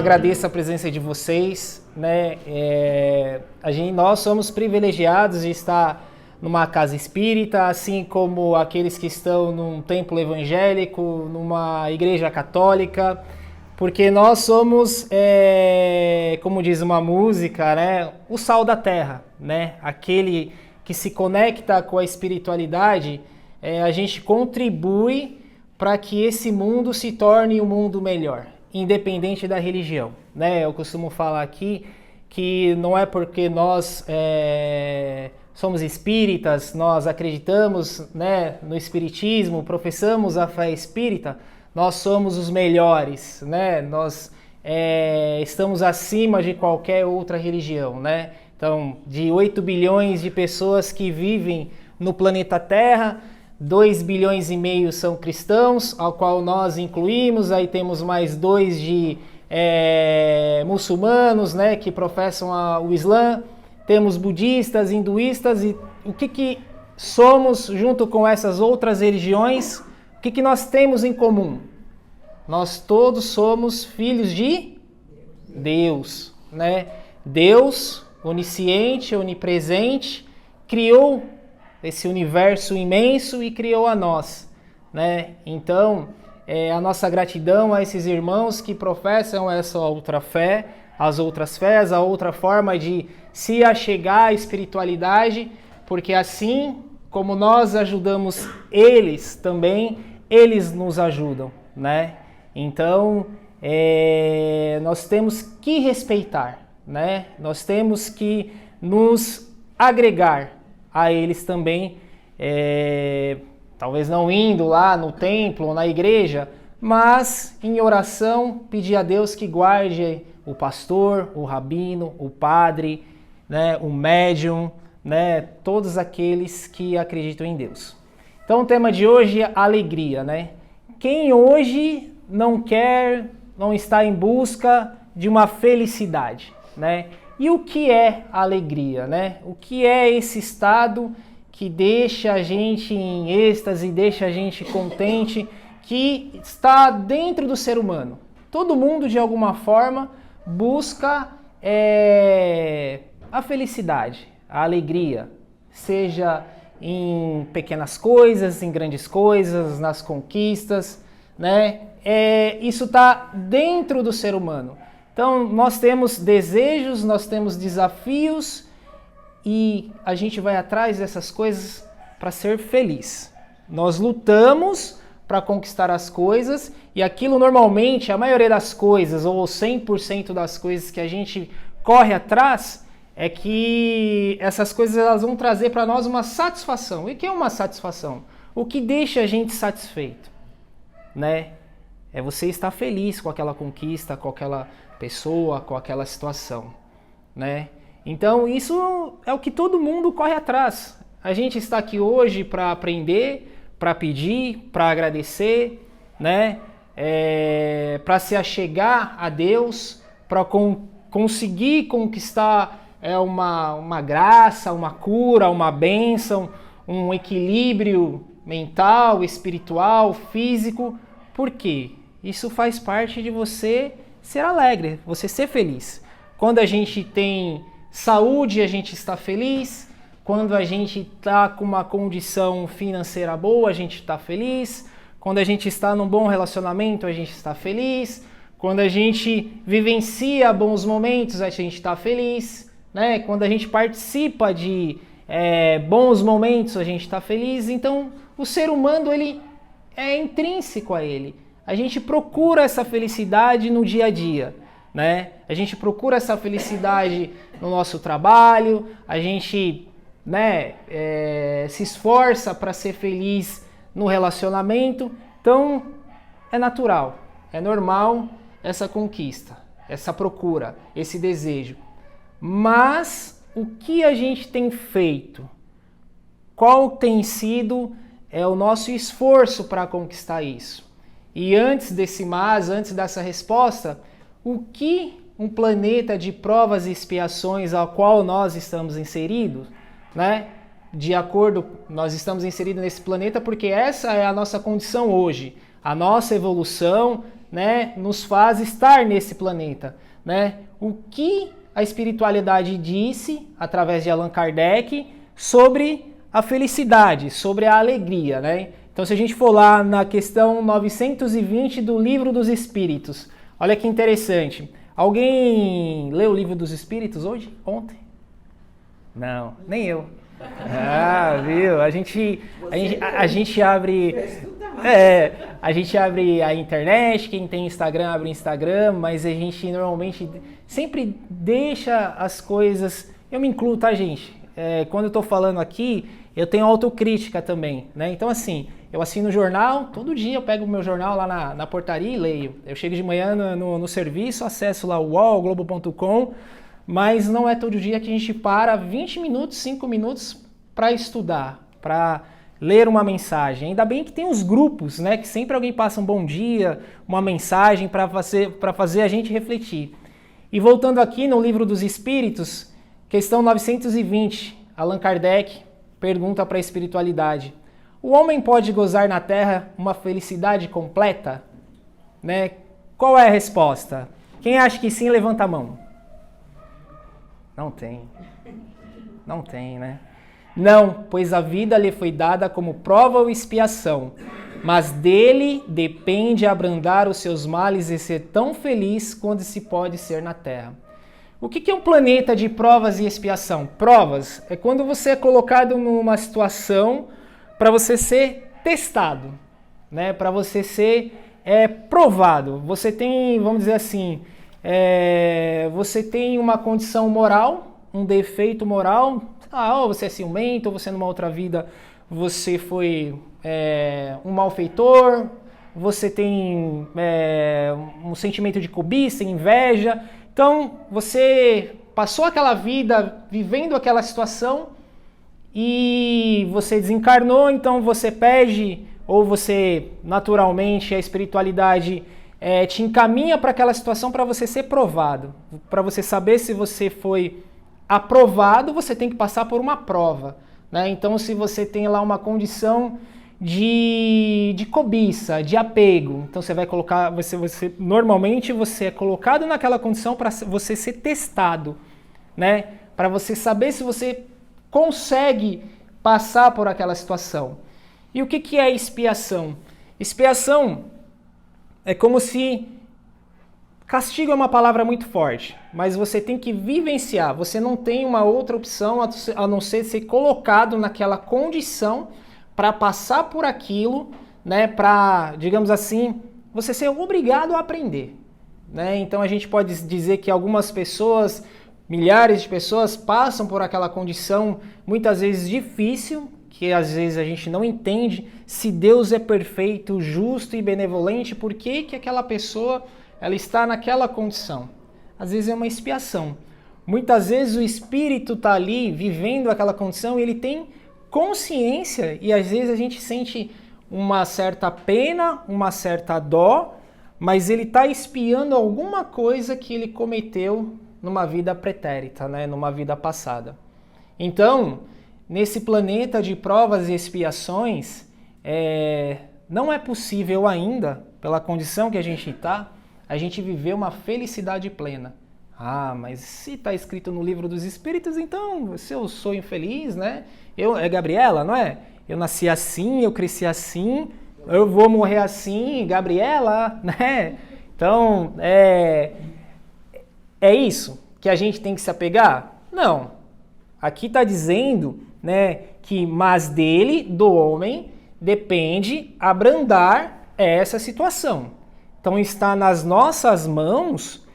agradeço a presença de vocês, né? Nós somos privilegiados de estar numa casa espírita, assim como aqueles que estão num templo evangélico, numa igreja católica, porque nós somos, como diz uma música, né? O sal da terra, né? Aquele que se conecta com a espiritualidade, a gente contribui para que esse mundo se torne um mundo melhor, independente da religião, né? Eu costumo falar aqui que não é porque nós somos espíritas, nós acreditamos, né, no espiritismo, professamos a fé espírita, nós somos os melhores, né? Nós estamos acima de qualquer outra religião, né? Então, de 8 bilhões de pessoas que vivem no planeta Terra, 2 bilhões e meio são cristãos, ao qual nós incluímos, aí temos mais 2 de muçulmanos, né, que professam o Islã, temos budistas, hinduístas, e o que somos junto com essas outras religiões? O que nós temos em comum? Nós todos somos filhos de Deus, né? Deus, onisciente, onipresente, criou esse universo imenso e criou a nós, né? Então, a nossa gratidão a esses irmãos que professam essa outra fé, as outras fés, a outra forma de se achegar à espiritualidade, porque assim como nós ajudamos eles também, eles nos ajudam, né? Então, nós temos que respeitar, né? Nós temos que nos agregar a eles também, talvez não indo lá no templo ou na igreja, mas em oração pedir a Deus que guarde o pastor, o rabino, o padre, né, o médium, né, todos aqueles que acreditam em Deus. Então o tema de hoje é alegria, né? Quem hoje não está em busca de uma felicidade, né? E o que é alegria, né? O que é esse estado que deixa a gente em êxtase, deixa a gente contente, que está dentro do ser humano? Todo mundo, de alguma forma, busca a felicidade, a alegria, seja em pequenas coisas, em grandes coisas, nas conquistas, né? Isso está dentro do ser humano. Então, nós temos desejos, nós temos desafios e a gente vai atrás dessas coisas para ser feliz. Nós lutamos para conquistar as coisas e aquilo normalmente, a maioria das coisas, ou 100% das coisas que a gente corre atrás, é que essas coisas elas vão trazer para nós uma satisfação. E o que é uma satisfação? O que deixa a gente satisfeito, né? É você estar feliz com aquela conquista, com aquela pessoa, com aquela situação, né? Então isso é o que todo mundo corre atrás. A gente está aqui hoje para aprender, para pedir, para agradecer, né? Para se achegar a Deus, para conseguir conquistar uma graça, uma cura, uma bênção, um equilíbrio mental, espiritual, físico. Por quê? Isso faz parte de você ser alegre, você ser feliz. Quando a gente tem saúde, a gente está feliz. Quando a gente está com uma condição financeira boa, a gente está feliz. Quando a gente está num bom relacionamento, a gente está feliz. Quando a gente vivencia bons momentos, a gente está feliz, né? Quando a gente participa de bons momentos, a gente está feliz. Então, o ser humano, ele é intrínseco a ele. A gente procura essa felicidade no dia a dia, né? A gente procura essa felicidade no nosso trabalho, a gente, né, se esforça para ser feliz no relacionamento. Então, é natural, é normal essa conquista, essa procura, esse desejo. Mas o que a gente tem feito? Qual tem sido o nosso esforço para conquistar isso? E antes dessa resposta, o que um planeta de provas e expiações ao qual nós estamos inseridos, né? Nós estamos inseridos nesse planeta porque essa é a nossa condição hoje. A nossa evolução né, nos faz estar nesse planeta, né? O que a espiritualidade disse, através de Allan Kardec, sobre a felicidade, sobre a alegria, né? Então, se a gente for lá na questão 920 do Livro dos Espíritos, olha que interessante. Alguém leu o Livro dos Espíritos hoje? Ontem? Não, nem eu. Ah, viu? A gente abre... a gente abre a internet, quem tem Instagram abre o Instagram, mas a gente normalmente sempre deixa as coisas... Eu me incluo, tá, gente? Quando eu tô falando aqui, eu tenho autocrítica também, né? Então, assim, eu assino o jornal, todo dia eu pego o meu jornal lá na portaria e leio. Eu chego de manhã no serviço, acesso lá o UOL, Globo.com, mas não é todo dia que a gente para 20 minutos, 5 minutos para estudar, para ler uma mensagem. Ainda bem que tem os grupos, né? Que sempre alguém passa um bom dia, uma mensagem para fazer a gente refletir. E voltando aqui no Livro dos Espíritos, questão 920, Allan Kardec pergunta para a espiritualidade: o homem pode gozar na Terra uma felicidade completa? Né? Qual é a resposta? Quem acha que sim, levanta a mão. Não tem. Não tem, né? Não, pois a vida lhe foi dada como prova ou expiação, mas dele depende abrandar os seus males e ser tão feliz quanto se pode ser na Terra. O que é um planeta de provas e expiação? Provas é quando você é colocado numa situação para você ser testado, né? Para você ser provado. Você tem, vamos dizer assim, você tem uma condição moral, um defeito moral, ou você é ciumento, ou você numa outra vida você foi um malfeitor, você tem um sentimento de cobiça, inveja. Então, você passou aquela vida vivendo aquela situação e você desencarnou, então você pede, ou você, naturalmente, a espiritualidade te encaminha para aquela situação para você ser provado. Para você saber se você foi aprovado, você tem que passar por uma prova, né? Então, se você tem lá uma condição de cobiça, de apego, então você vai colocar, normalmente você é colocado naquela condição para você ser testado, né? Para você saber se você consegue passar por aquela situação. E o que é expiação? Expiação é como se... Castigo é uma palavra muito forte, mas você tem que vivenciar, você não tem uma outra opção a não ser ser colocado naquela condição para passar por aquilo, né, para, digamos assim, você ser obrigado a aprender, né? Então a gente pode dizer que algumas pessoas, milhares de pessoas passam por aquela condição muitas vezes difícil, que às vezes a gente não entende se Deus é perfeito, justo e benevolente, por que aquela pessoa ela está naquela condição. Às vezes é uma expiação. Muitas vezes o espírito está ali vivendo aquela condição e ele tem consciência e às vezes a gente sente uma certa pena, uma certa dó, mas ele está expiando alguma coisa que ele cometeu numa vida pretérita, né? Numa vida passada. Então, nesse planeta de provas e expiações, não é possível ainda, pela condição que a gente está, a gente viver uma felicidade plena. Ah, mas se está escrito no Livro dos Espíritos, então se eu sou infeliz, né? É Gabriela, não é? Eu nasci assim, eu cresci assim, eu vou morrer assim, Gabriela, né? Então, é isso que a gente tem que se apegar? Não. Aqui está dizendo, né, que mas dele, do homem, depende abrandar essa situação. Então está nas nossas mãos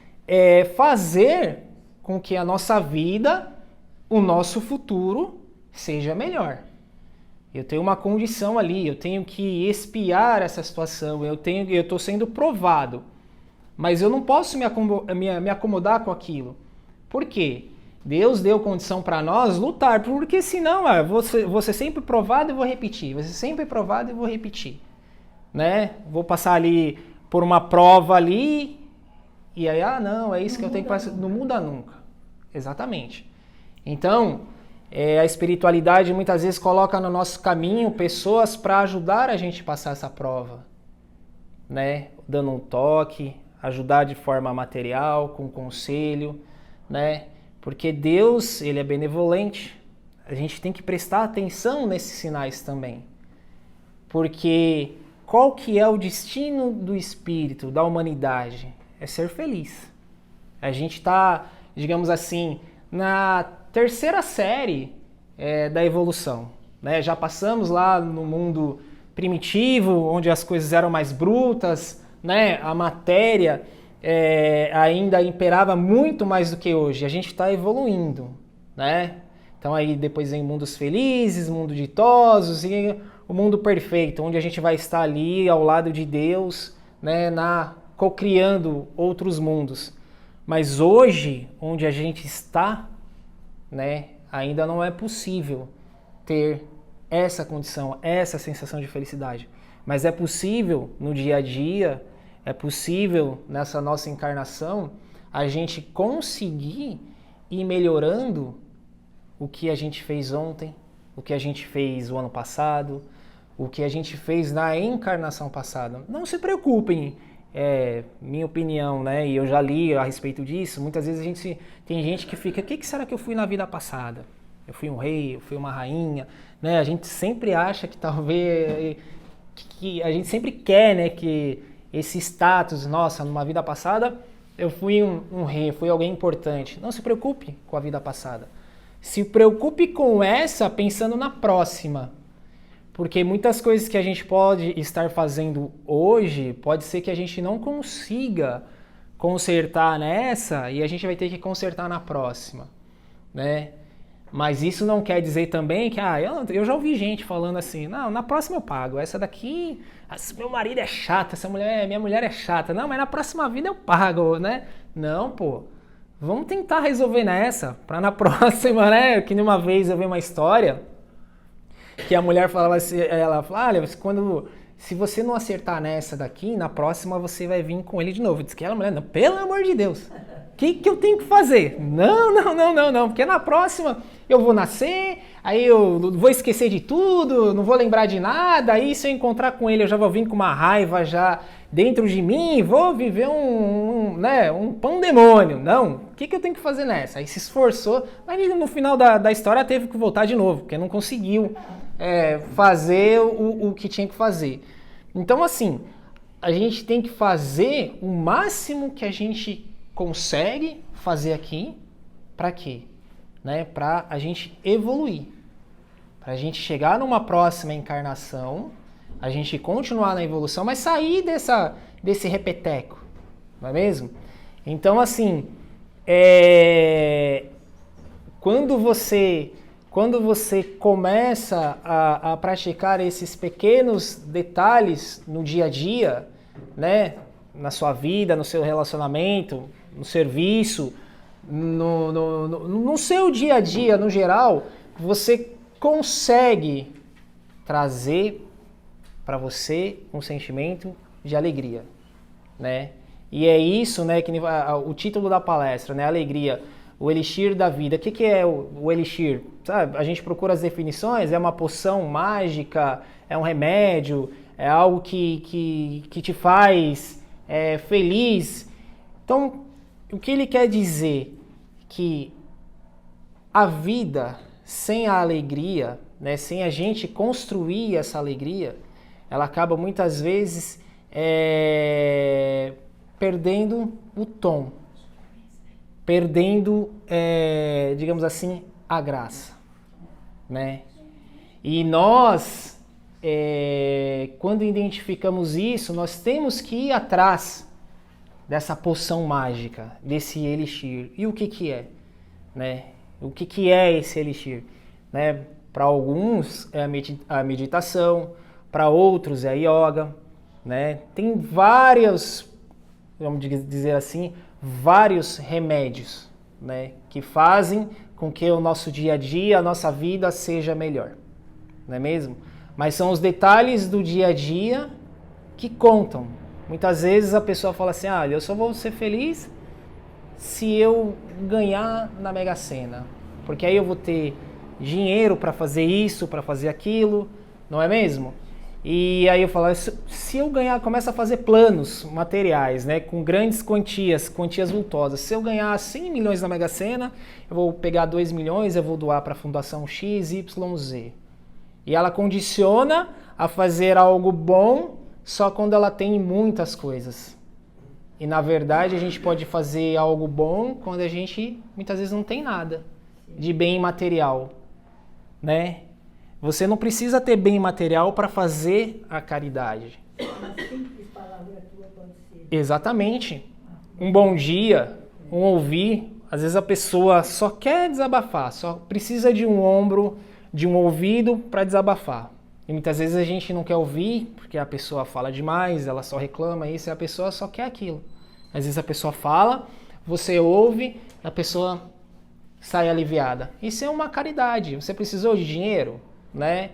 fazer com que a nossa vida, o nosso futuro, seja melhor. Eu tenho uma condição ali, eu tenho que expiar essa situação, eu estou sendo provado. Mas eu não posso me acomodar com aquilo. Por quê? Deus deu condição para nós lutar, porque senão vou ser sempre provado e vou repetir, vou ser sempre provado e vou repetir. Né? Vou passar ali por uma prova ali, e aí, não, é isso que eu tenho que passar. Não muda nunca. Exatamente. Então, a espiritualidade muitas vezes coloca no nosso caminho pessoas para ajudar a gente a passar essa prova. né? Dando um toque, ajudar de forma material, com conselho, né? Porque Deus, ele é benevolente. A gente tem que prestar atenção nesses sinais também. Porque qual que é o destino do espírito, da humanidade? É ser feliz. A gente está, digamos assim, na terceira série da evolução, né? Já passamos lá no mundo primitivo, onde as coisas eram mais brutas, né? A matéria ainda imperava muito mais do que hoje. A gente está evoluindo, né? Então aí depois vem mundos felizes, mundo ditosos e o mundo perfeito, onde a gente vai estar ali ao lado de Deus, né? Co-criando outros mundos. Mas hoje, onde a gente está, né? Ainda não é possível ter essa condição, essa sensação de felicidade. Mas é possível no dia a dia, é possível nessa nossa encarnação, a gente conseguir ir melhorando o que a gente fez ontem, o que a gente fez o ano passado, o que a gente fez na encarnação passada. Não se preocupem, minha opinião, né? E eu já li a respeito disso. Muitas vezes tem gente que fica, o que será que eu fui na vida passada? Eu fui um rei, eu fui uma rainha, né? A gente sempre acha que talvez, que a gente sempre quer, né, que esse status, nossa, numa vida passada eu fui um rei, fui alguém importante. Não se preocupe com a vida passada. Se preocupe com essa pensando na próxima. Porque muitas coisas que a gente pode estar fazendo hoje, pode ser que a gente não consiga consertar nessa e a gente vai ter que consertar na próxima, né? Mas isso não quer dizer também que, eu já ouvi gente falando assim, não, na próxima eu pago, essa daqui, meu marido é chato, minha mulher é chata, não, mas na próxima vida eu pago, né? Não, pô, vamos tentar resolver nessa, pra na próxima, né? Que uma vez eu vi uma história que a mulher falava assim, ela falava, olha, se você não acertar nessa daqui, na próxima você vai vir com ele de novo. Diz que ela, mulher, não, pelo amor de Deus, o que eu tenho que fazer? Não, porque na próxima eu vou nascer, aí eu vou esquecer de tudo, não vou lembrar de nada, aí se eu encontrar com ele eu já vou vir com uma raiva já dentro de mim, vou viver um pandemônio. Não, o que eu tenho que fazer nessa? Aí se esforçou, mas no final da história teve que voltar de novo, porque não conseguiu fazer o que tinha que fazer. Então, assim, a gente tem que fazer o máximo que a gente consegue fazer aqui, para quê? Né? Para a gente evoluir, para a gente chegar numa próxima encarnação, a gente continuar na evolução, mas sair desse repeteco, não é mesmo? Então, assim, quando você começa a praticar esses pequenos detalhes no dia a dia, né, na sua vida, no seu relacionamento, no serviço, no seu dia a dia, no geral, você consegue trazer para você um sentimento de alegria, né? E é isso, né, que o título da palestra, né, alegria, o elixir da vida. O que é o elixir? Sabe? A gente procura as definições, é uma poção mágica, é um remédio, é algo que te faz feliz. Então, o que ele quer dizer? Que a vida sem a alegria, né, sem a gente construir essa alegria, ela acaba muitas vezes perdendo o tom, perdendo, digamos assim, a graça, né? E nós, quando identificamos isso, nós temos que ir atrás dessa poção mágica, desse elixir. E o que é? Né? O que é esse elixir? Né? Para alguns é a meditação, para outros é a yoga, né? Tem vários, vamos dizer assim, vários remédios, né, que fazem com que o nosso dia a dia, a nossa vida seja melhor, não é mesmo? Mas são os detalhes do dia a dia que contam. Muitas vezes a pessoa fala assim, olha, eu só vou ser feliz se eu ganhar na Mega Sena, porque aí eu vou ter dinheiro para fazer isso, para fazer aquilo, não é mesmo? E aí eu falo, se eu ganhar, começa a fazer planos materiais, né, com grandes quantias vultosas. Se eu ganhar 100 milhões na Mega Sena, eu vou pegar 2 milhões, eu vou doar para a Fundação XYZ. E ela condiciona a fazer algo bom só quando ela tem muitas coisas. E na verdade a gente pode fazer algo bom quando a gente muitas vezes não tem nada de bem material, né? Você não precisa ter bem material para fazer a caridade. Uma simples palavra tua pode ser. Exatamente. Um bom dia, um ouvir. Às vezes a pessoa só quer desabafar, só precisa de um ombro, de um ouvido para desabafar. E muitas vezes a gente não quer ouvir, porque a pessoa fala demais, ela só reclama isso, e a pessoa só quer aquilo. Às vezes a pessoa fala, você ouve, a pessoa sai aliviada. Isso é uma caridade. Você precisou de dinheiro? Né?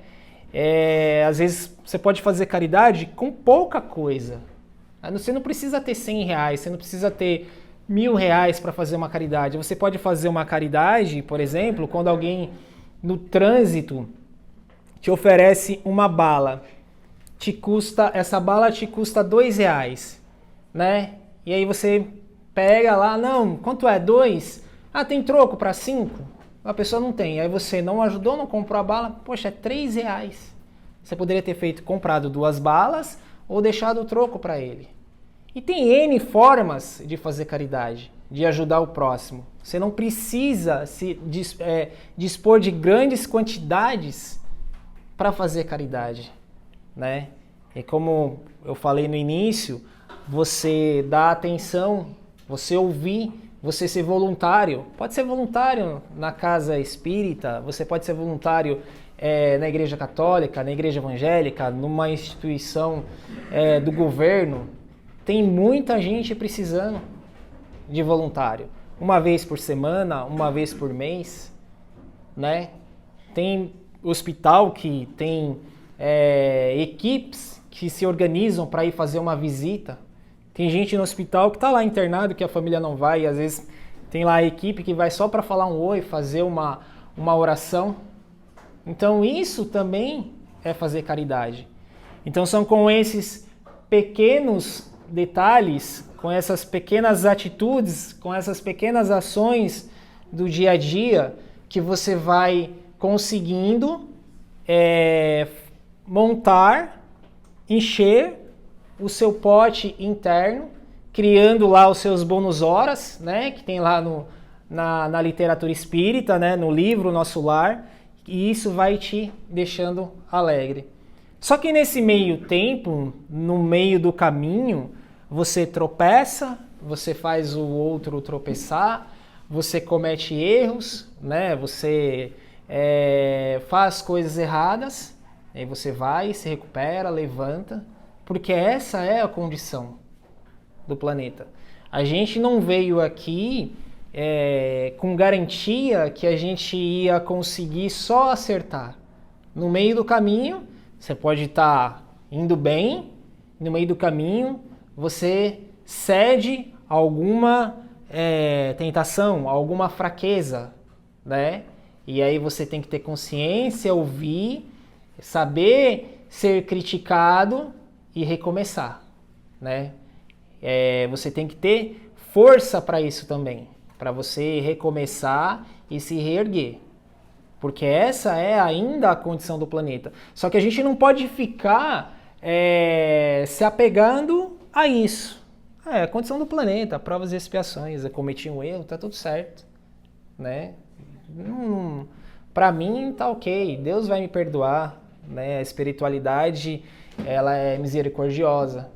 Às vezes você pode fazer caridade com pouca coisa. Você não precisa ter 100 reais, você não precisa ter 1.000 reais para fazer uma caridade. Você pode fazer uma caridade, por exemplo, quando alguém no trânsito te oferece uma bala. Essa bala te custa 2 reais, né? E aí você pega lá, não, quanto é? 2? Ah, tem troco para 5? A pessoa não tem, aí você não ajudou, não comprou a bala, poxa, é 3 reais. Você poderia ter comprado 2 balas ou deixado o troco para ele. E tem N formas de fazer caridade, de ajudar o próximo. Você não precisa se dispor de grandes quantidades para fazer caridade, né? E como eu falei no início, você dá atenção, você ouvir, você ser voluntário. Pode ser voluntário na casa espírita, você pode ser voluntário na igreja católica, na igreja evangélica, numa instituição do governo. Tem muita gente precisando de voluntário. Uma vez por semana, uma vez por mês, né? Tem hospital que tem equipes que se organizam para ir fazer uma visita. Tem gente no hospital que está lá internado, que a família não vai, e às vezes tem lá a equipe que vai só para falar um oi, fazer uma oração. Então isso também é fazer caridade. Então são com esses pequenos detalhes, com essas pequenas atitudes, com essas pequenas ações do dia a dia, que você vai conseguindo montar, encher o seu pote interno, criando lá os seus bônus horas, né, que tem lá na literatura espírita, né, no livro Nosso Lar, e isso vai te deixando alegre. Só que nesse meio tempo, no meio do caminho, você tropeça, você faz o outro tropeçar, você comete erros, né, você faz coisas erradas, aí você vai, se recupera, levanta, porque essa é a condição do planeta. A gente não veio aqui com garantia que a gente ia conseguir só acertar. No meio do caminho, você pode estar indo bem, no meio do caminho você cede a alguma tentação, a alguma fraqueza, né? E aí você tem que ter consciência, ouvir, saber ser criticado e recomeçar, né? Você tem que ter força para isso também, para você recomeçar e se reerguer. Porque essa é ainda a condição do planeta. Só que a gente não pode ficar se apegando a isso. É a condição do planeta, provas e expiações. Eu cometi um erro, tá tudo certo, né? Para mim tá ok, Deus vai me perdoar, né? A espiritualidade, ela é misericordiosa.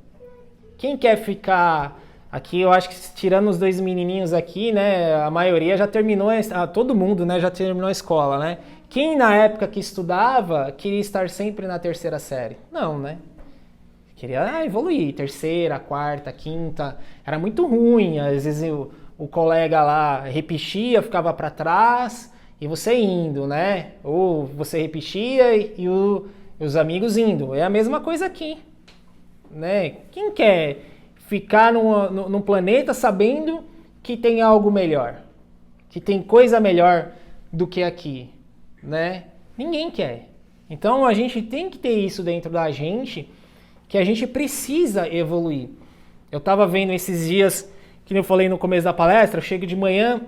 Quem quer ficar aqui, eu acho que tirando os 2 menininhos aqui, né, a maioria já terminou, todo mundo, né, já terminou a escola, né? Quem na época que estudava queria estar sempre na 3ª série? Não, né? Queria evoluir, 3ª, 4ª, 5ª. Era muito ruim, às vezes o colega lá repetia, ficava para trás e você indo, né? Ou você repetia e os amigos indo. É a mesma coisa aqui, né? Quem quer ficar num planeta sabendo que tem algo melhor, que tem coisa melhor do que aqui, né? Ninguém quer. Então a gente tem que ter isso dentro da gente, que a gente precisa evoluir. Eu estava vendo esses dias, que eu falei no começo da palestra, eu chego de manhã,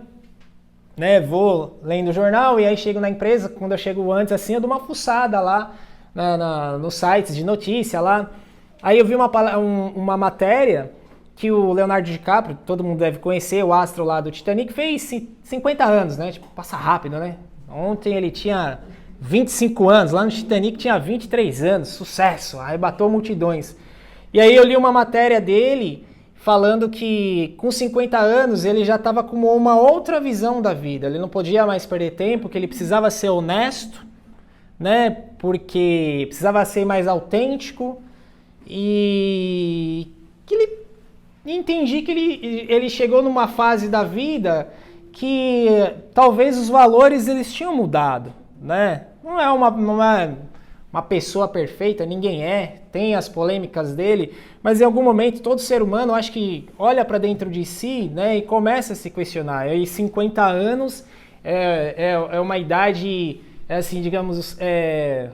né, vou lendo o jornal e aí chego na empresa, quando eu chego antes assim, eu dou uma fuçada lá nos sites de notícia lá. Aí eu vi uma matéria que o Leonardo DiCaprio, todo mundo deve conhecer, o astro lá do Titanic, fez 50 anos, né? Tipo, passa rápido, né? Ontem ele tinha 25 anos, lá no Titanic tinha 23 anos, sucesso, arrebatou multidões. E aí eu li uma matéria dele falando que com 50 anos ele já estava com uma outra visão da vida, ele não podia mais perder tempo, que ele precisava ser honesto, né? Porque precisava ser mais autêntico e que ele entendi que ele chegou numa fase da vida que talvez os valores eles tinham mudado, né? Não é uma pessoa perfeita, ninguém é, tem as polêmicas dele, mas em algum momento todo ser humano acho que olha para dentro de si, né, e começa a se questionar. E 50 anos é uma idade, assim, digamos,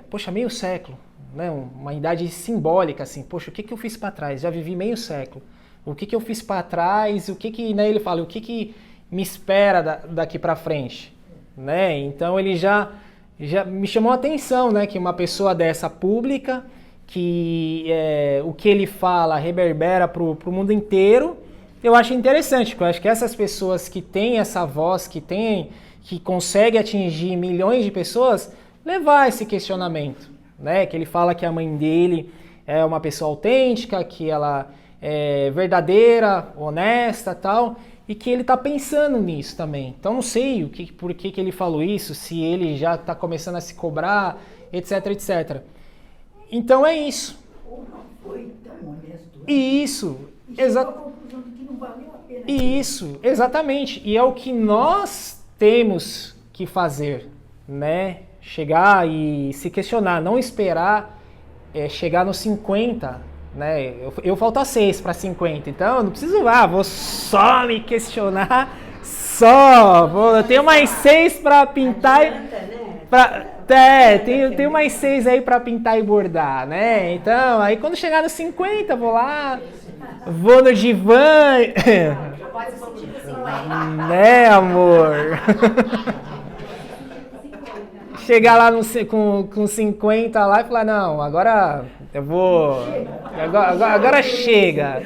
poxa, meio século, né? Uma idade simbólica, assim, poxa, o que eu fiz para trás? Já vivi meio século. O que eu fiz para trás, né, ele fala, o que me espera daqui para frente, né? Então ele já me chamou a atenção, né, que uma pessoa dessa pública, que o que ele fala reverbera pro mundo inteiro, eu acho interessante, porque eu acho que essas pessoas que têm essa voz, que conseguem atingir milhões de pessoas, levar esse questionamento, né, que ele fala que a mãe dele é uma pessoa autêntica, que ela verdadeira, honesta, tal, e que ele está pensando nisso também. Então não sei por que ele falou isso, se ele já está começando a se cobrar, etc, etc. Então é isso. Ou não foi tão honesto. Isso, isso, exatamente. E é o que nós temos que fazer, né? Chegar e se questionar, não esperar chegar nos 50, né? Eu falta 6 para 50, então eu não preciso vou só me questionar, eu tenho mais 6 para pintar, tenho mais 6 aí para pintar e bordar, né? Então, aí quando chegar nos 50, vou lá, vou no divã, né, amor? Chegar lá com 50 lá e falar, não, agora eu vou... Agora chega.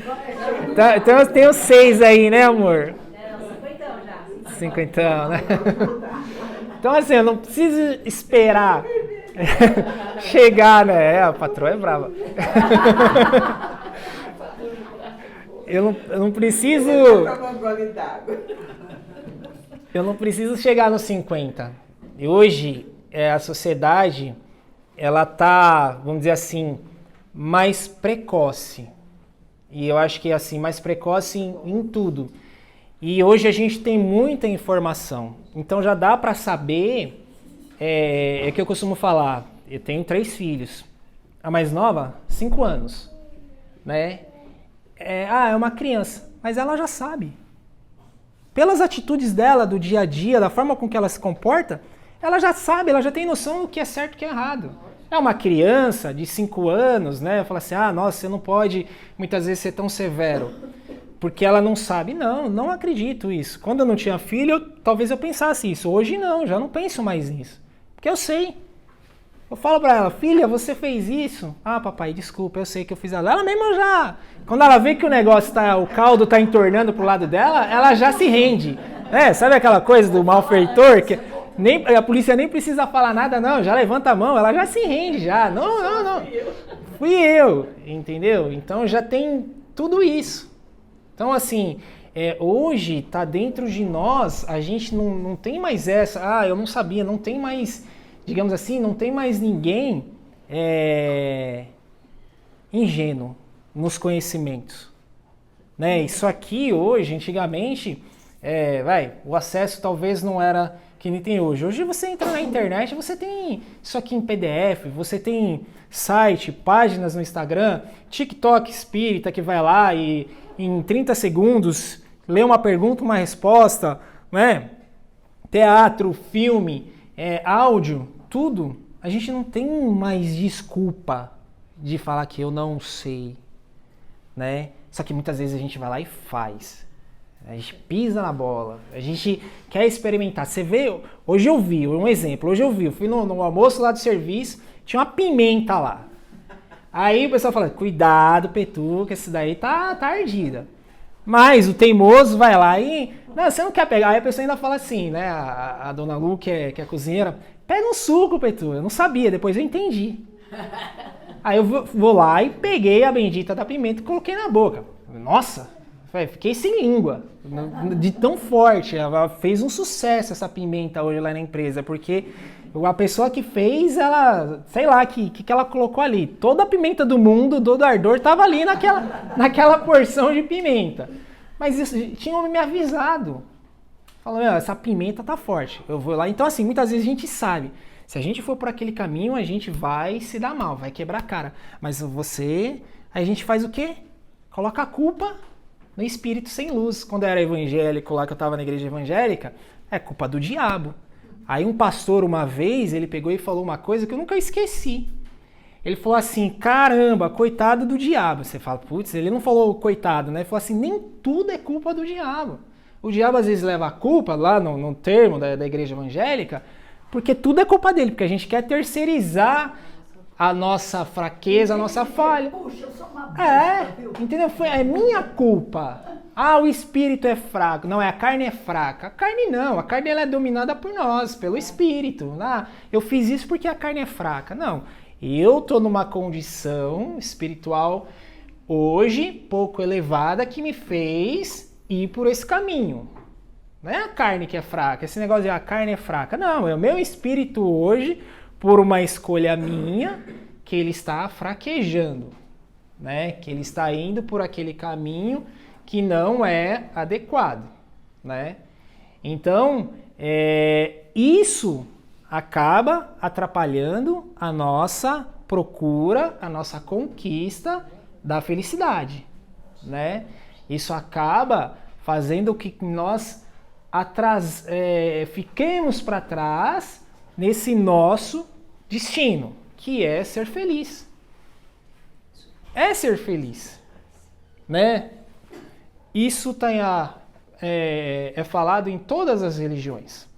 Então eu tenho 6 aí, né, amor? 50 já. Né? Então assim, eu não preciso esperar chegar, né? A patroa é brava. Eu não preciso... Eu não preciso chegar nos 50. E hoje... a sociedade, ela tá, vamos dizer assim, mais precoce. E eu acho que assim, mais precoce em tudo. E hoje a gente tem muita informação. Então já dá para saber, que eu costumo falar, eu tenho 3 filhos. A mais nova, 5 anos. Né? É uma criança, mas ela já sabe. Pelas atitudes dela, do dia a dia, da forma com que ela se comporta, ela já sabe, ela já tem noção do que é certo e o que é errado. É uma criança de 5 anos, né? Fala assim, nossa, você não pode muitas vezes ser tão severo. Porque ela não sabe. Não acredito isso. Quando eu não tinha filho, talvez eu pensasse isso. Hoje não, já não penso mais nisso. Porque eu sei. Eu falo pra ela, filha, você fez isso? Papai, desculpa, eu sei que eu fiz ela. Ela mesmo já... Quando ela vê que o negócio o caldo tá entornando pro lado dela, ela já se rende. Sabe aquela coisa do malfeitor que... a polícia nem precisa falar nada, não, já levanta a mão, ela já se rende, já. Não. Fui eu, entendeu? Então já tem tudo isso. Então, assim, hoje tá dentro de nós, a gente não tem mais essa, eu não sabia, não tem mais, digamos assim, não tem mais ninguém ingênuo nos conhecimentos. Né? Isso aqui hoje, antigamente, o acesso talvez não era... que nem tem hoje. Hoje você entra na internet, você tem isso aqui em PDF, você tem site, páginas no Instagram, TikTok espírita que vai lá e em 30 segundos lê uma pergunta, uma resposta, né? Teatro, filme, áudio, tudo a gente não tem mais desculpa de falar que eu não sei, né? Só que muitas vezes a gente vai lá e faz. A gente pisa na bola, a gente quer experimentar. Você vê, hoje eu vi, um exemplo, eu fui no almoço lá do serviço, tinha uma pimenta lá. Aí o pessoal fala, cuidado, Petu, que esse daí tá ardida. Mas o teimoso vai lá e, não, você não quer pegar. Aí a pessoa ainda fala assim, né, a dona Lu, que é cozinheira, pega um suco, Petu, eu não sabia, depois eu entendi. Aí eu vou lá e peguei a bendita da pimenta e coloquei na boca. Nossa, fiquei sem língua, de tão forte. Ela fez um sucesso essa pimenta hoje lá na empresa, porque a pessoa que fez, ela, sei lá, que ela colocou ali. Toda a pimenta do mundo, todo ardor, estava ali naquela porção de pimenta. Mas isso, tinham me avisado. Falou, essa pimenta tá forte, eu vou lá. Então assim, muitas vezes a gente sabe. Se a gente for por aquele caminho, a gente vai se dar mal, vai quebrar a cara. Mas aí a gente faz o quê? Coloca a culpa no espírito sem luz. Quando eu era evangélico lá, que eu estava na igreja evangélica, é culpa do diabo. Aí um pastor, uma vez, ele pegou e falou uma coisa que eu nunca esqueci. Ele falou assim, caramba, coitado do diabo. Você fala, putz, ele não falou coitado, né? Ele falou assim, nem tudo é culpa do diabo. O diabo às vezes leva a culpa, lá no termo da igreja evangélica, porque tudo é culpa dele, porque a gente quer terceirizar a nossa fraqueza, a nossa falha. Puxa, eu sou uma besta, viu? Entendeu? É minha culpa. Ah, o espírito é fraco. Não, a carne é fraca. A carne não, a carne ela é dominada por nós, pelo espírito. Ah, eu fiz isso porque a carne é fraca. Não, eu estou numa condição espiritual hoje pouco elevada que me fez ir por esse caminho. Não é a carne que é fraca, esse negócio de a carne é fraca. Não, é o meu espírito hoje, por uma escolha minha, que ele está fraquejando, né? Que ele está indo por aquele caminho que não é adequado, né? Então, isso acaba atrapalhando a nossa procura, a nossa conquista da felicidade, né? Isso acaba fazendo com que nós fiquemos para trás nesse nosso destino, que é ser feliz. É ser feliz, né? Isso é falado em todas as religiões,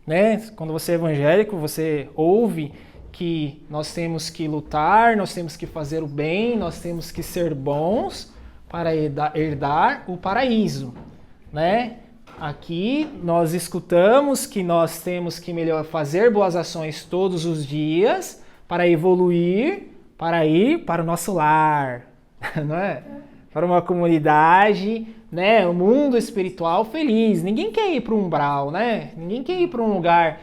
né? Quando você é evangélico, você ouve que nós temos que lutar, nós temos que fazer o bem, nós temos que ser bons para herdar o paraíso, né? Aqui nós escutamos que nós temos que fazer boas ações todos os dias para evoluir, para ir para o nosso lar, não é? Para uma comunidade, né? Um mundo espiritual feliz. Ninguém quer ir para um umbral, né? Ninguém quer ir para um lugar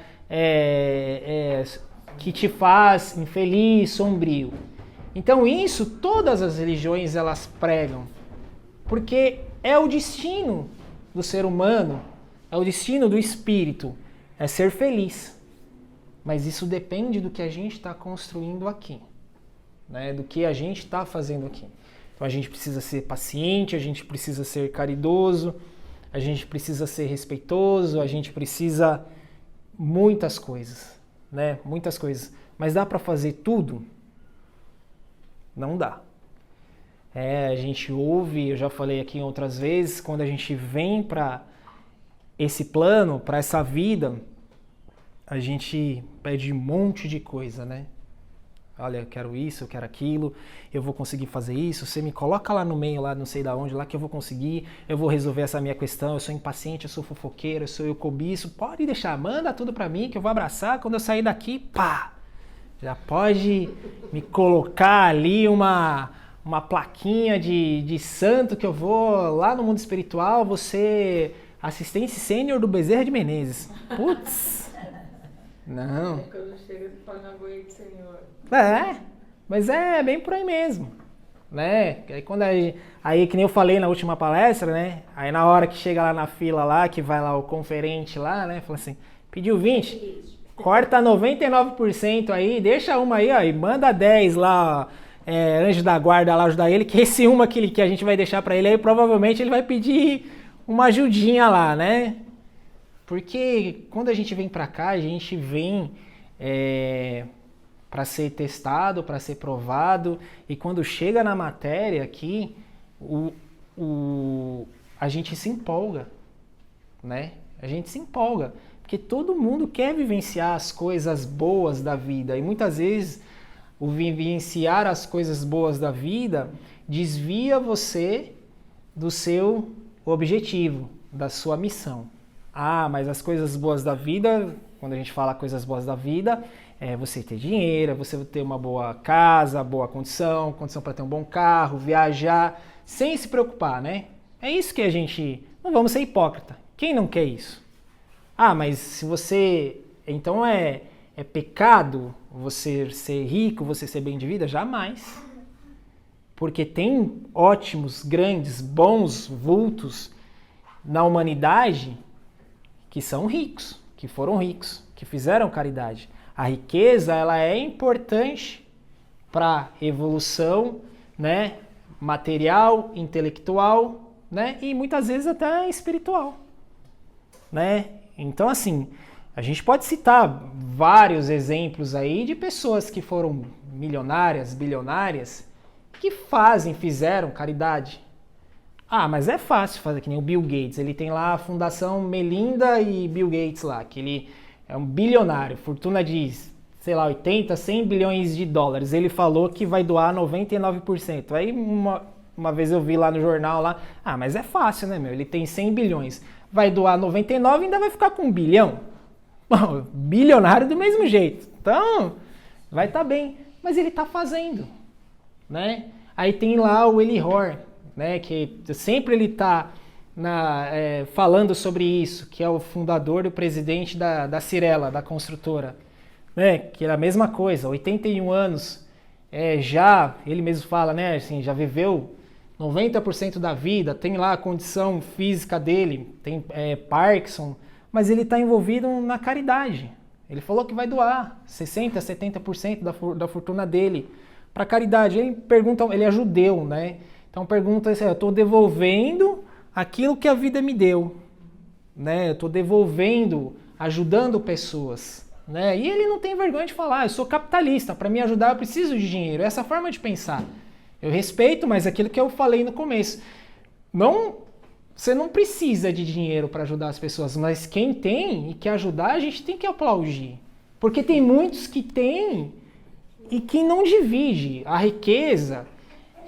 que te faz infeliz, sombrio. Então isso todas as religiões elas pregam, porque é o destino do ser humano, é o destino do espírito, é ser feliz. Mas isso depende do que a gente está construindo aqui, né? Do que a gente está fazendo aqui. Então a gente precisa ser paciente, a gente precisa ser caridoso, a gente precisa ser respeitoso, a gente precisa muitas coisas, né? Muitas coisas. Mas dá para fazer tudo? Não dá. A gente ouve, eu já falei aqui outras vezes, quando a gente vem para esse plano, para essa vida, a gente pede um monte de coisa, né? Olha, eu quero isso, eu quero aquilo, eu vou conseguir fazer isso, você me coloca lá no meio, lá não sei da onde, lá que eu vou conseguir, eu vou resolver essa minha questão, eu sou impaciente, eu sou fofoqueiro, eu cobiço, pode deixar, manda tudo pra mim que eu vou abraçar, quando eu sair daqui, pá! Já pode me colocar ali uma plaquinha de santo que eu vou lá no mundo espiritual, você assistente sênior do Bezerra de Menezes. Putz! Não. Quando chega, você fala, não aguento, Senhor. Mas é bem por aí mesmo, né? Aí que nem eu falei na última palestra, né? Aí na hora que chega lá na fila lá, que vai lá o conferente lá, né? Fala assim, pediu 20, corta 99% aí, deixa uma aí, ó, e manda 10 lá, ó, anjo da guarda lá ajudar ele, que esse uma que a gente vai deixar pra ele aí, provavelmente ele vai pedir uma ajudinha lá, né? Porque quando a gente vem pra cá, a gente vem para ser testado, para ser provado, e quando chega na matéria aqui, a gente se empolga, né? A gente se empolga, porque todo mundo quer vivenciar as coisas boas da vida, e muitas vezes o vivenciar as coisas boas da vida desvia você do seu objetivo, da sua missão. Ah, mas as coisas boas da vida, quando a gente fala coisas boas da vida, é você ter dinheiro, você ter uma boa casa, boa condição para ter um bom carro, viajar, sem se preocupar, né? É isso que a gente... Não vamos ser hipócrita. Quem não quer isso? Ah, mas se você... Então é pecado você ser rico, você ser bem de vida? Jamais. Porque tem ótimos, grandes, bons vultos na humanidade que são ricos, que foram ricos, que fizeram caridade. A riqueza, ela é importante para evolução, né, material, intelectual, né, e muitas vezes até espiritual, né? Então, assim, a gente pode citar vários exemplos aí de pessoas que foram milionárias, bilionárias, que fizeram caridade. Ah, mas é fácil fazer, que nem o Bill Gates. Ele tem lá a Fundação Melinda e Bill Gates lá, que ele é um bilionário, fortuna de, sei lá, 80, 100 bilhões de dólares. Ele falou que vai doar 99%. Aí uma vez eu vi lá no jornal lá, ah, mas é fácil, né, meu? Ele tem 100 bilhões. Vai doar 99 e ainda vai ficar com 1 bilhão. Bom, bilionário do mesmo jeito. Então, vai estar bem. Mas ele está fazendo, né? Aí tem lá o Eli Hor, né, que sempre ele está falando sobre isso, que é o fundador e o presidente da Cirela, da construtora, né, que é a mesma coisa, 81 anos, já, ele mesmo fala, né, assim, já viveu 90% da vida, tem lá a condição física dele, tem Parkinson, mas ele está envolvido na caridade. Ele falou que vai doar 60%, 70% da fortuna dele para caridade. Ele pergunta, ele é judeu, né? Então pergunta assim, eu estou devolvendo aquilo que a vida me deu, né? Eu estou devolvendo, ajudando pessoas, né? E ele não tem vergonha de falar, eu sou capitalista, para me ajudar eu preciso de dinheiro. Essa forma de pensar. Eu respeito, mas aquilo que eu falei no começo. Você não precisa de dinheiro para ajudar as pessoas, mas quem tem e quer ajudar, a gente tem que aplaudir. Porque tem muitos que têm e que não divide. A riqueza,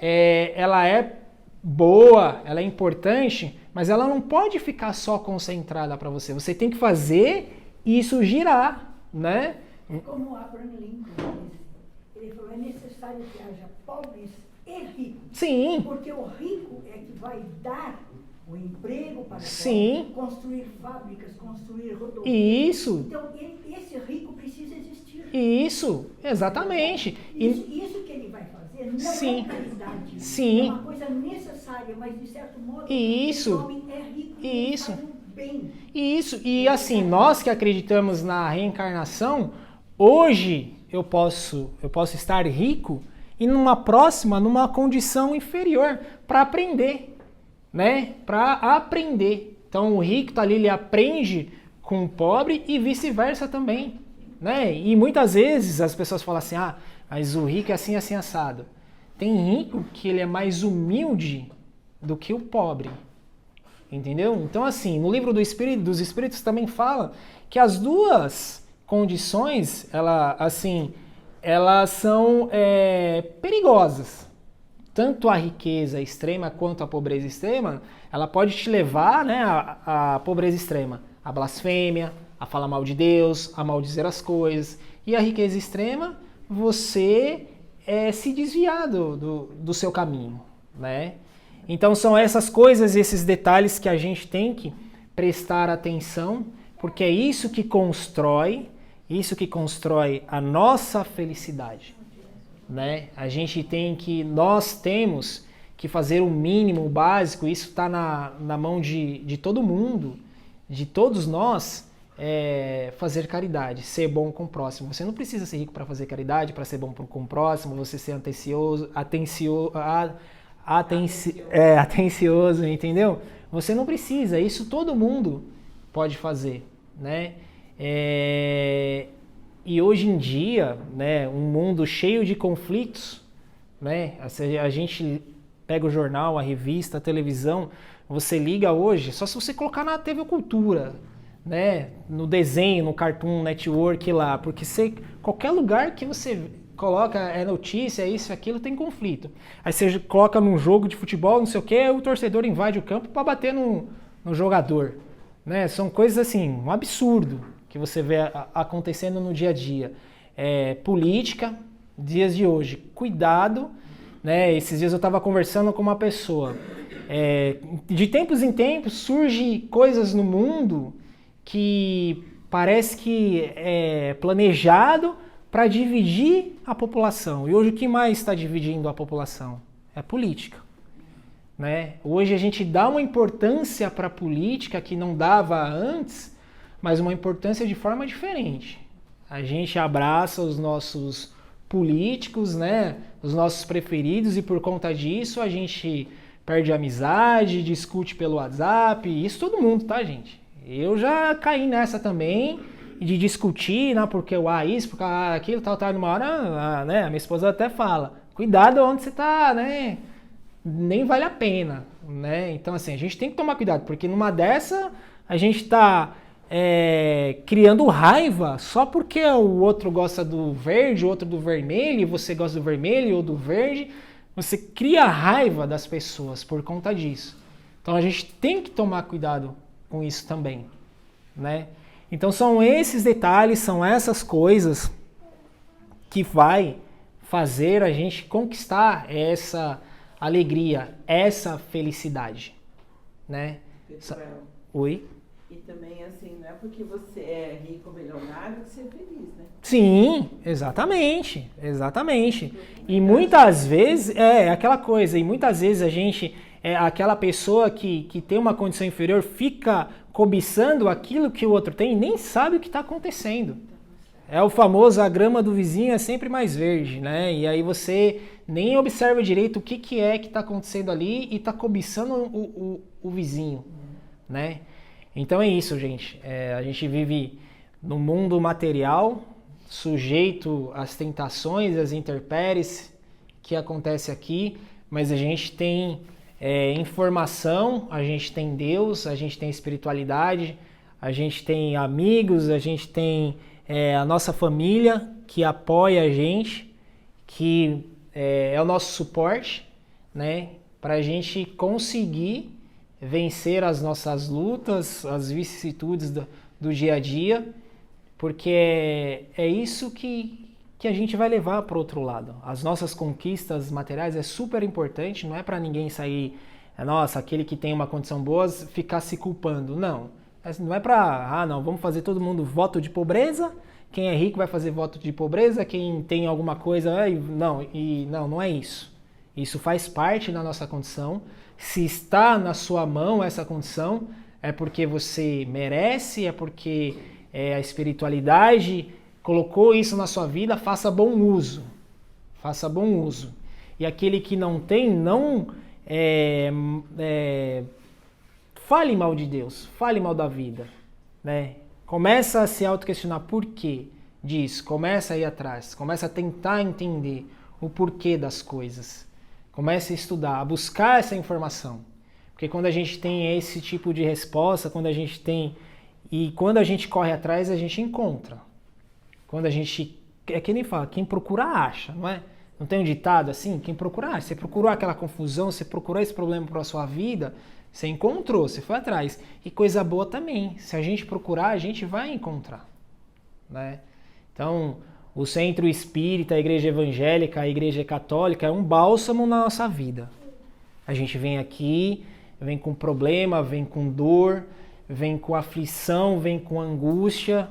ela é boa, ela é importante, mas ela não pode ficar só concentrada para você. Você tem que fazer isso girar, né? Como Abraham Lincoln disse, ele falou, é necessário que haja pobres e ricos. Sim. Porque o rico é que vai dar o emprego para Sim. construir fábricas, construir rodovias. Isso. Então, esse rico precisa existir. Isso, exatamente. Isso que ele vai fazer não Sim. é caridade. Sim. É uma coisa necessária, mas de certo modo, Isso. esse homem é rico e Isso. faz o bem. Isso, e assim, nós que acreditamos na reencarnação, hoje eu posso estar rico e numa próxima, numa condição inferior, para aprender, né? Para aprender. Então o rico tá ali, ele aprende com o pobre e vice-versa também, né? E muitas vezes as pessoas falam assim, ah, mas o rico é assim, assim, assado. Tem rico que ele é mais humilde do que o pobre. Entendeu? Então, assim, no livro dos Espíritos também fala que as duas condições, elas são perigosas. Tanto a riqueza extrema quanto a pobreza extrema, ela pode te levar, né, à pobreza extrema, à blasfêmia, a falar mal de Deus, a maldizer as coisas. E a riqueza extrema, você se desviar do seu caminho, né? Então são essas coisas, esses detalhes que a gente tem que prestar atenção, porque é isso que constrói a nossa felicidade, né? Nós temos que fazer o mínimo, o básico, isso está na mão de todo mundo, de todos nós, fazer caridade, ser bom com o próximo. Você não precisa ser rico para fazer caridade, para ser bom com o próximo, você ser atencioso, entendeu? Você não precisa, isso todo mundo pode fazer, né? E hoje em dia, né, um mundo cheio de conflitos, né, a gente pega o jornal, a revista, a televisão, você liga hoje, só se você colocar na TV Cultura, né, no desenho, no Cartoon Network lá, porque qualquer lugar que você coloca é notícia, isso, aquilo, tem conflito. Aí você coloca num jogo de futebol, não sei o que, o torcedor invade o campo para bater no jogador. Né? São coisas assim, um absurdo que você vê acontecendo no dia a dia. Política, dias de hoje, cuidado, né? Esses dias eu estava conversando com uma pessoa. De tempos em tempos surgem coisas no mundo que parece que é planejado para dividir a população. E hoje o que mais está dividindo a população? É a política. Né? Hoje a gente dá uma importância para a política que não dava antes, mas uma importância de forma diferente. A gente abraça os nossos políticos, né? Os nossos preferidos, e por conta disso a gente perde a amizade, discute pelo WhatsApp, isso todo mundo, tá, gente? Eu já caí nessa também, de discutir, né, porque isso, porque aquilo, tal, numa hora, né, a minha esposa até fala, cuidado onde você tá, né, nem vale a pena, né, então assim, a gente tem que tomar cuidado, porque numa dessa, a gente tá criando raiva só porque o outro gosta do verde, o outro do vermelho, e você gosta do vermelho ou do verde, você cria raiva das pessoas por conta disso. Então a gente tem que tomar cuidado com isso também, né? Então são esses detalhes, são essas coisas que vai fazer a gente conquistar essa alegria, essa felicidade, né? Oi? E também, assim, não é porque você é rico ou milionário que você é feliz, né? Sim, exatamente, exatamente. E muitas vezes, aquela coisa, e muitas vezes a gente, aquela pessoa que tem uma condição inferior, fica cobiçando aquilo que o outro tem e nem sabe o que está acontecendo. É o famoso, a grama do vizinho é sempre mais verde, né? E aí você nem observa direito o que está acontecendo ali e está cobiçando o vizinho, né? Então é isso, gente. A gente vive num mundo material, sujeito às tentações, às intempéries que acontece aqui, mas a gente tem informação, a gente tem Deus, a gente tem espiritualidade, a gente tem amigos, a gente tem a nossa família que apoia a gente, que é o nosso suporte, né, para a gente conseguir vencer as nossas lutas, as vicissitudes do dia a dia, porque é isso que a gente vai levar para o outro lado. As nossas conquistas materiais é super importante, não é para ninguém sair, nossa, aquele que tem uma condição boa, ficar se culpando, não. Não é para, não, vamos fazer todo mundo voto de pobreza, quem é rico vai fazer voto de pobreza, quem tem alguma coisa, não é isso. Isso faz parte da nossa condição. Se está na sua mão essa condição, é porque você merece, é porque a espiritualidade colocou isso na sua vida, faça bom uso. Faça bom uso. E aquele que não tem, não fale mal de Deus, fale mal da vida, né? Começa a se auto-questionar por quê disso, começa a ir atrás, começa a tentar entender o porquê das coisas. Comece a estudar, a buscar essa informação. Porque quando a gente tem esse tipo de resposta, quando a gente corre atrás, a gente encontra. Quando a gente, é que nem fala, quem procura acha, não é? Não tem um ditado assim? Quem procura acha. Você procurou aquela confusão, você procurou esse problema para a sua vida, você encontrou, você foi atrás. E coisa boa também. Se a gente procurar, a gente vai encontrar, né? Então, o Centro Espírita, a Igreja Evangélica, a Igreja Católica é um bálsamo na nossa vida. A gente vem aqui, vem com problema, vem com dor, vem com aflição, vem com angústia,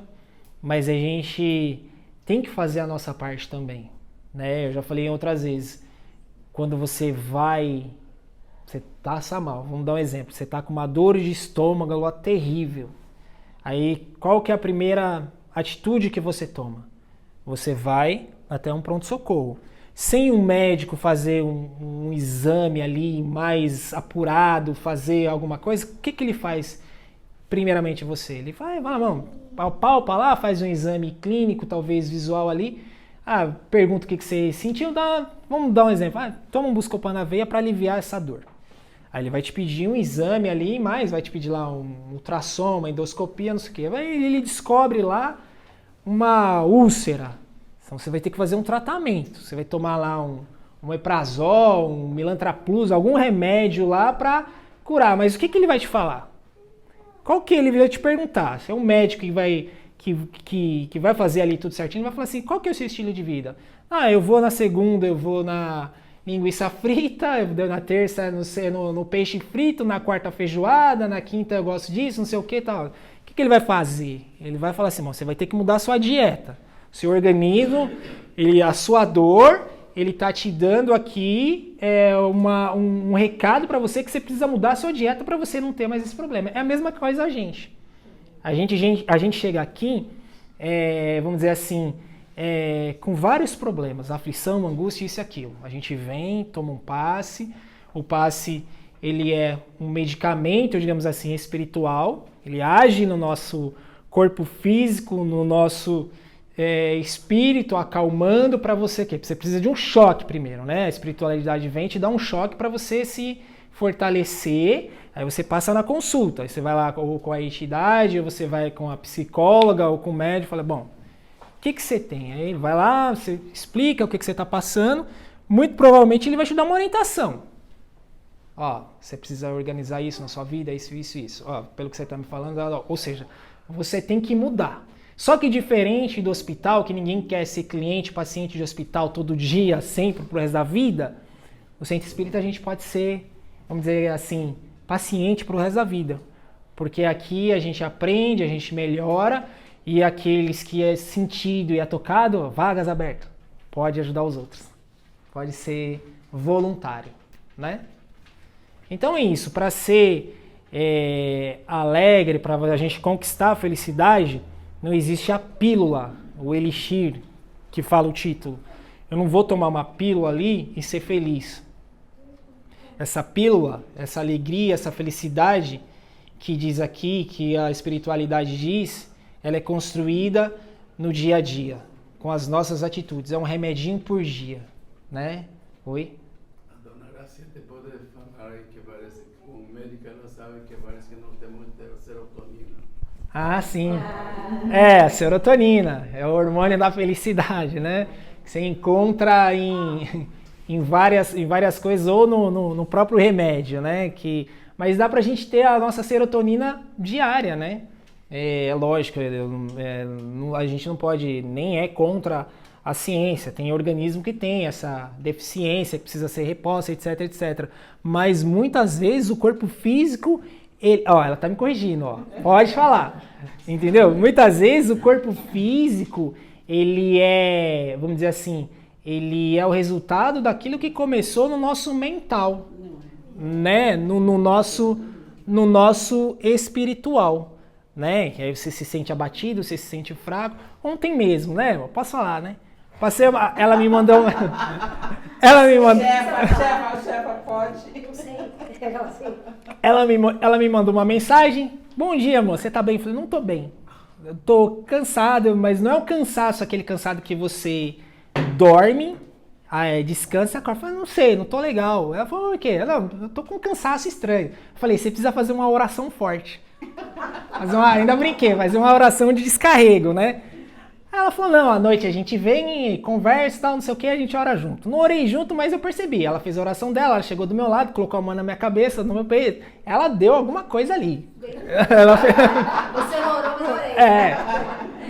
mas a gente tem que fazer a nossa parte também, né? Eu já falei outras vezes, quando você tá mal, vamos dar um exemplo, você tá com uma dor de estômago terrível, aí qual que é a primeira atitude que você toma? Você vai até um pronto-socorro. Sem um médico fazer um exame ali mais apurado, fazer alguma coisa, o que ele faz primeiramente você? Ele vai, não, palpa lá, faz um exame clínico, talvez visual ali. Pergunta o que você sentiu, vamos dar um exemplo. Toma um Buscopan na veia para aliviar essa dor. Aí ele vai te pedir um exame ali, vai te pedir lá um ultrassom, uma endoscopia, não sei o quê. Aí ele descobre lá uma úlcera. Então você vai ter que fazer um tratamento. Você vai tomar lá um Omeprazol, um Milantra Plus, algum remédio lá para curar. Mas o que ele vai te falar? Qual que ele vai te perguntar? Se é um médico que vai fazer ali tudo certinho, ele vai falar assim, qual que é o seu estilo de vida? Eu vou na segunda, eu vou na linguiça frita, eu vou na terça no peixe frito, na quarta feijoada, na quinta eu gosto disso, não sei o que e tal. O que ele vai fazer? Ele vai falar assim, você vai ter que mudar a sua dieta. O seu organismo, a sua dor, ele está te dando aqui um recado para você que você precisa mudar a sua dieta para você não ter mais esse problema. É a mesma coisa a gente. A gente chega aqui, vamos dizer assim, com vários problemas, aflição, angústia, isso e aquilo. A gente vem, toma um passe, o passe ele é um medicamento, digamos assim, espiritual, ele age no nosso corpo físico, no nosso espírito, acalmando para você, que você precisa de um choque primeiro, né? A espiritualidade vem te dá um choque para você se fortalecer, aí você passa na consulta, aí você vai lá ou com a entidade, ou você vai com a psicóloga ou com o médico, fala, bom, o que você tem? Aí ele vai lá, você explica o que você está passando, muito provavelmente ele vai te dar uma orientação. Você precisa organizar isso na sua vida, isso. Pelo que você está me falando, ou seja, você tem que mudar. Só que diferente do hospital, que ninguém quer ser cliente, paciente de hospital todo dia, sempre, pro resto da vida, no centro espírita a gente pode ser, vamos dizer assim, paciente pro resto da vida. Porque aqui a gente aprende, a gente melhora, e aqueles que é sentido e é tocado, vagas abertas, pode ajudar os outros. Pode ser voluntário, né? Então é isso, para ser alegre, para a gente conquistar a felicidade, não existe a pílula, o elixir, que fala o título. Eu não vou tomar uma pílula ali e ser feliz. Essa pílula, essa alegria, essa felicidade que diz aqui, que a espiritualidade diz, ela é construída no dia a dia, com as nossas atitudes. É um remedinho por dia, né? Oi? A dona Gracia te pode falar que parece que um médico ela sabe que parece que não tem muita serotonina. Sim. A serotonina é o hormônio da felicidade, né? Você encontra em várias coisas ou no próprio remédio, né? Mas dá pra gente ter a nossa serotonina diária, né? É lógico, a gente não pode, nem é contra a ciência, tem organismo que tem essa deficiência, que precisa ser reposta, etc, etc. Mas muitas vezes o corpo físico, ela tá me corrigindo, pode falar, entendeu? Muitas vezes o corpo físico, ele é, vamos dizer assim, ele é o resultado daquilo que começou no nosso mental, né? No nosso espiritual. Né? Que aí você se sente abatido, você se sente fraco. Ontem mesmo, né? Posso falar, né? Ela me mandou. Chefa, pode. Não sei. Ela me mandou uma mensagem. Bom dia, amor. Você tá bem? Eu falei, não tô bem. Eu tô cansado, mas não é o cansaço, aquele cansado que você dorme, descansa e acorda. Eu falei, não sei, não tô legal. Ela falou, por quê? Eu tô com um cansaço estranho. Eu falei, você precisa fazer uma oração forte. Ainda brinquei, fazer uma oração de descarrego, né? Ela falou, não, à noite a gente vem, conversa e tal, não sei o que, a gente ora junto. Não orei junto, mas eu percebi. Ela fez a oração dela, ela chegou do meu lado, colocou a mão na minha cabeça, no meu peito. Ela deu alguma coisa ali. Você não orou, mas eu orei.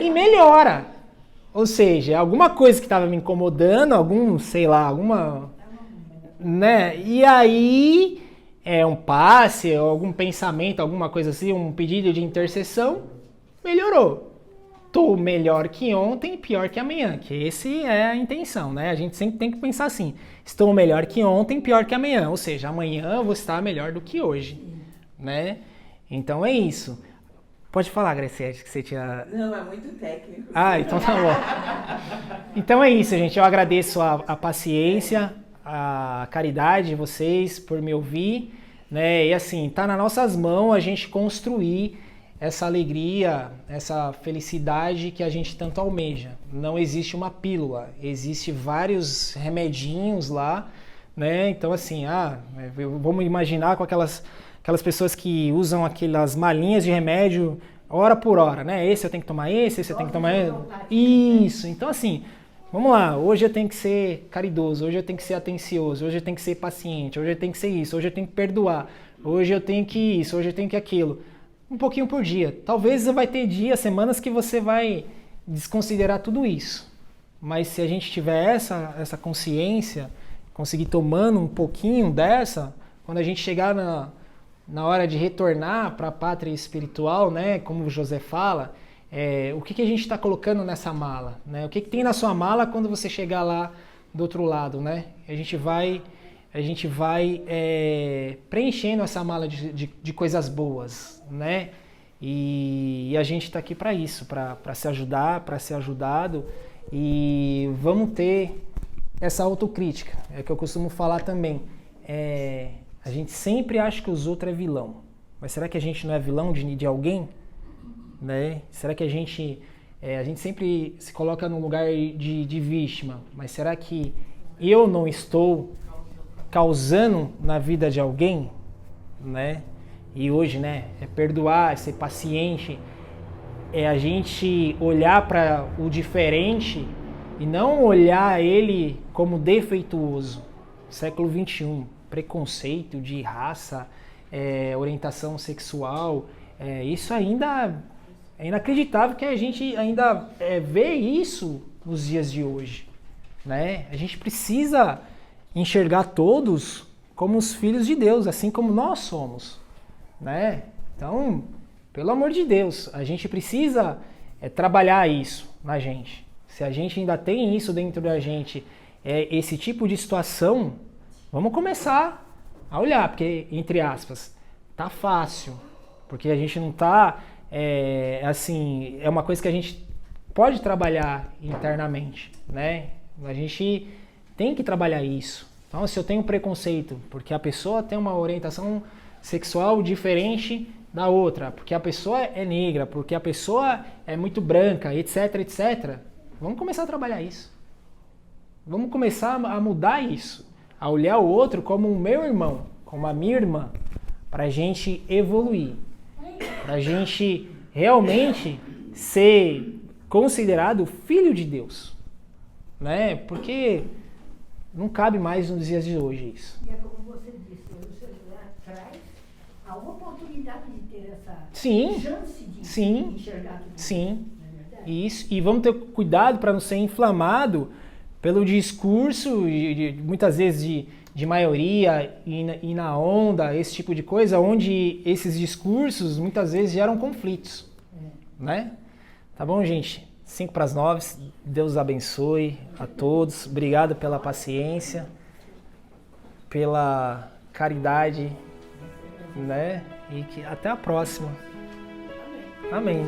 E melhora. Ou seja, alguma coisa que estava me incomodando, alguma... né? E aí... um passe, algum pensamento, alguma coisa assim, um pedido de intercessão, melhorou. Tô melhor que ontem, pior que amanhã, que esse é a intenção, né? A gente sempre tem que pensar assim, estou melhor que ontem, pior que amanhã, ou seja, amanhã eu vou estar melhor do que hoje, né? Então é isso. Pode falar, Graciete, que você tinha... Não, é muito técnico. Então tá bom. Então é isso, gente, eu agradeço a paciência, a caridade de vocês por me ouvir, né? E assim, tá nas nossas mãos a gente construir essa alegria, essa felicidade que a gente tanto almeja. Não existe uma pílula, existe vários remedinhos lá, né? Então assim, vamos imaginar com aquelas pessoas que usam aquelas malinhas de remédio hora por hora, né? Esse eu tenho que tomar esse eu tenho que tomar esse. Isso, então assim, vamos lá, hoje eu tenho que ser caridoso, hoje eu tenho que ser atencioso, hoje eu tenho que ser paciente, hoje eu tenho que ser isso, hoje eu tenho que perdoar, hoje eu tenho que isso, hoje eu tenho que aquilo. Um pouquinho por dia. Talvez vai ter dias, semanas que você vai desconsiderar tudo isso. Mas se a gente tiver essa consciência, conseguir tomando um pouquinho dessa, quando a gente chegar na hora de retornar para a pátria espiritual, né, como o José fala, o que a gente está colocando nessa mala? Né? O que tem na sua mala quando você chegar lá do outro lado? Né? A gente vai preenchendo essa mala de coisas boas, né? E a gente está aqui para isso, para se ajudar, para ser ajudado, e vamos ter essa autocrítica, é que eu costumo falar também. A gente sempre acha que os outros é vilão, mas será que a gente não é vilão de alguém? Né? Será que a gente sempre se coloca no lugar de vítima, mas será que eu não estou causando na vida de alguém, né? E hoje, né, é perdoar, é ser paciente, é a gente olhar para o diferente e não olhar ele como defeituoso. Século XXI, preconceito de raça, orientação sexual, isso ainda é inacreditável que a gente ainda vê isso nos dias de hoje, né? A gente precisa enxergar todos como os filhos de Deus, assim como nós somos, né? Então, pelo amor de Deus, a gente precisa trabalhar isso na gente. Se a gente ainda tem isso dentro da gente, esse tipo de situação, vamos começar a olhar, porque, entre aspas, tá fácil, porque a gente não tá, assim, é uma coisa que a gente pode trabalhar internamente, né? A gente tem que trabalhar isso. Então, se eu tenho preconceito porque a pessoa tem uma orientação sexual diferente da outra, porque a pessoa é negra, porque a pessoa é muito branca, etc, etc, vamos começar a trabalhar isso. Vamos começar a mudar isso, a olhar o outro como o meu irmão, como a minha irmã, para a gente evoluir, para a gente realmente ser considerado filho de Deus, né? Porque não cabe mais nos dias de hoje isso. E é como você disse, o seu José traz a oportunidade de ter essa chance de enxergar tudo isso. Sim, isso. E vamos ter cuidado para não ser inflamado pelo discurso, muitas vezes de maioria e na onda, esse tipo de coisa, onde esses discursos muitas vezes geram conflitos, né? Tá bom, gente? 8:55, Deus abençoe a todos, obrigado pela paciência, pela caridade, né? E que até a próxima. Amém.